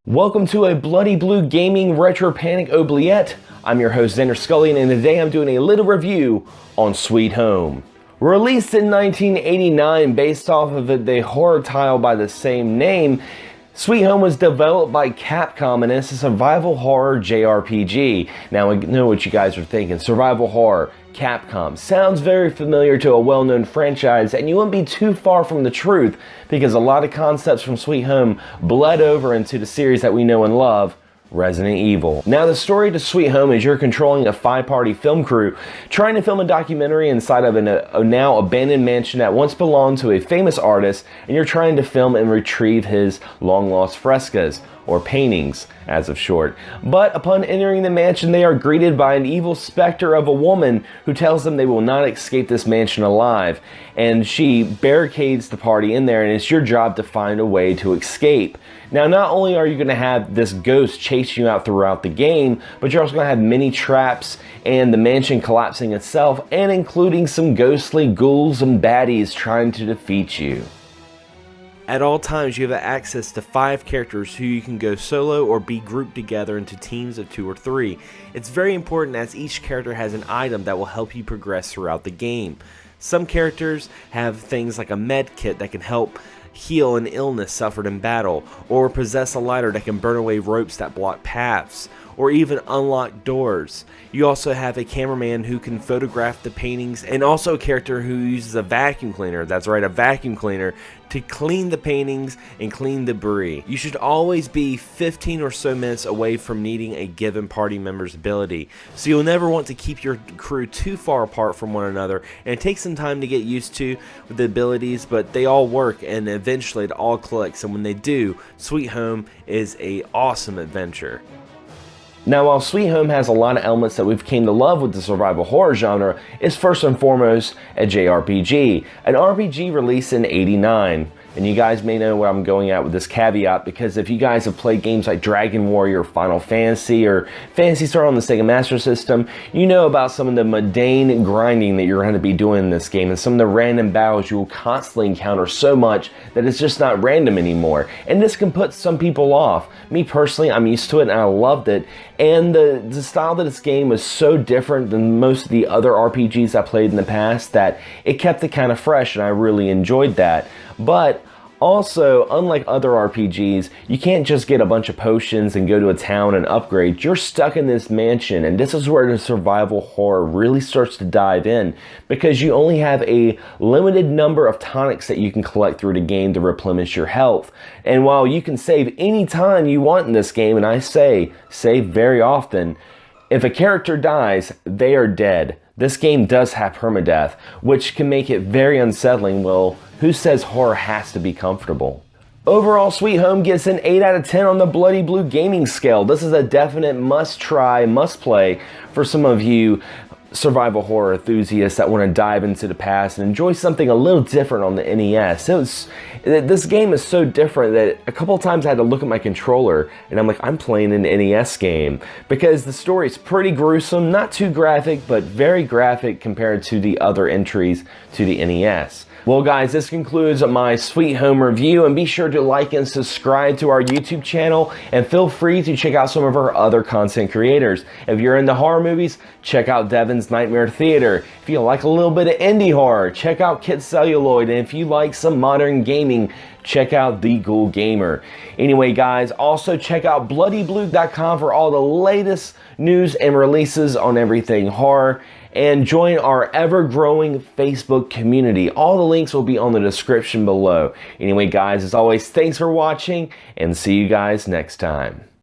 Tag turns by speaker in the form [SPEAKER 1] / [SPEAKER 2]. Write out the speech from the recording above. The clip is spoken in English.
[SPEAKER 1] Welcome to a Bloody Blue Gaming Retro Panic Oubliette. I'm your host Xander Skullion, and today I'm doing a little review on Sweet Home. Released in 1989 based off of the horror title by the same name, Sweet Home was developed by Capcom and it's a survival horror JRPG. Now I know what you guys are thinking, survival horror, Capcom. Sounds very familiar to a well-known franchise, and you wouldn't be too far from the truth because a lot of concepts from Sweet Home bled over into the series that we know and love, Resdient Evil. Now the story to Sweet Home is you're controlling a 5-party film crew trying to film a documentary inside of a now abandoned mansion that once belonged to a famous artist, and you're trying to film and retrieve his long lost frescoes, or paintings as of short. But upon entering the mansion, they are greeted by an evil specter of a woman who tells them they will not escape this mansion alive, and she barricades the party in there, and it's your job to find a way to escape. Now not only are you going to have this ghost chasing you out throughout the game, but you're also going to have many traps and the mansion collapsing itself, and including some ghostly ghouls and baddies trying to defeat you. At all times, you have access to 5 characters who you can go solo or be grouped together into teams of 2 or 3. It's very important as each character has an item that will help you progress throughout the game. Some characters have things like a med kit that can help heal an illness suffered in battle, or possess a lighter that can burn away ropes that block paths, or even unlock doors. You also have a cameraman who can photograph the paintings, and also a character who uses a vacuum cleaner, that's right, a vacuum cleaner, to clean the paintings and clean debris. You should always be 15 or so minutes away from needing a given party member's ability, so you'll never want to keep your crew too far apart from one another, and it takes some time to get used to with the abilities, but they all work and eventually it all clicks, and when they do, Sweet Home is an awesome adventure. Now, while Sweet Home has a lot of elements that we've came to love with the survival horror genre, it's first and foremost a JRPG, an RPG released in '89. And you guys may know where I'm going at with this caveat, because if you guys have played games like Dragon Warrior, Final Fantasy, or Phantasy Star on the Sega Master System, you know about some of the mundane grinding that you're going to be doing in this game, and some of the random battles you will constantly encounter so much that it's just not random anymore. And this can put some people off. Me personally, I'm used to it and I loved it. And the style of this game was so different than most of the other RPGs I played in the past that it kept it kind of fresh, and I really enjoyed that. But also, unlike other RPGs, you can't just get a bunch of potions and go to a town and upgrade. You're stuck in this mansion, and this is where the survival horror really starts to dive in, because you only have a limited number of tonics that you can collect through the game to replenish your health. And while you can save any time you want in this game, and I say save very often, if a character dies, they are dead. This game does have permadeath, which can make it very unsettling. Well, who says horror has to be comfortable? Overall, Sweet Home gets an 8 out of 10 on the BloodyBlu gaming scale. This is a definite must-try, must-play for some of you survival horror enthusiasts that want to dive into the past and enjoy something a little different on the NES. This game is so different that a couple times I had to look at my controller and I'm like, I'm playing an NES game, because the story is pretty gruesome, not too graphic, but very graphic compared to the other entries to the NES. Well guys, this concludes my Sweet Home review, and be sure to like and subscribe to our YouTube channel, and feel free to check out some of our other content creators. If you're into horror movies, check out Devin's Nightmare Theater. If you like a little bit of indie horror, check out Kit Celluloid, and if you like some modern gaming, check out The Ghoul Gamer. Anyway guys, also check out BloodyBlu.com for all the latest news and releases on everything horror, and join our ever-growing Facebook community. All the links will be on the description below. Anyway guys, as always, thanks for watching, and see you guys next time.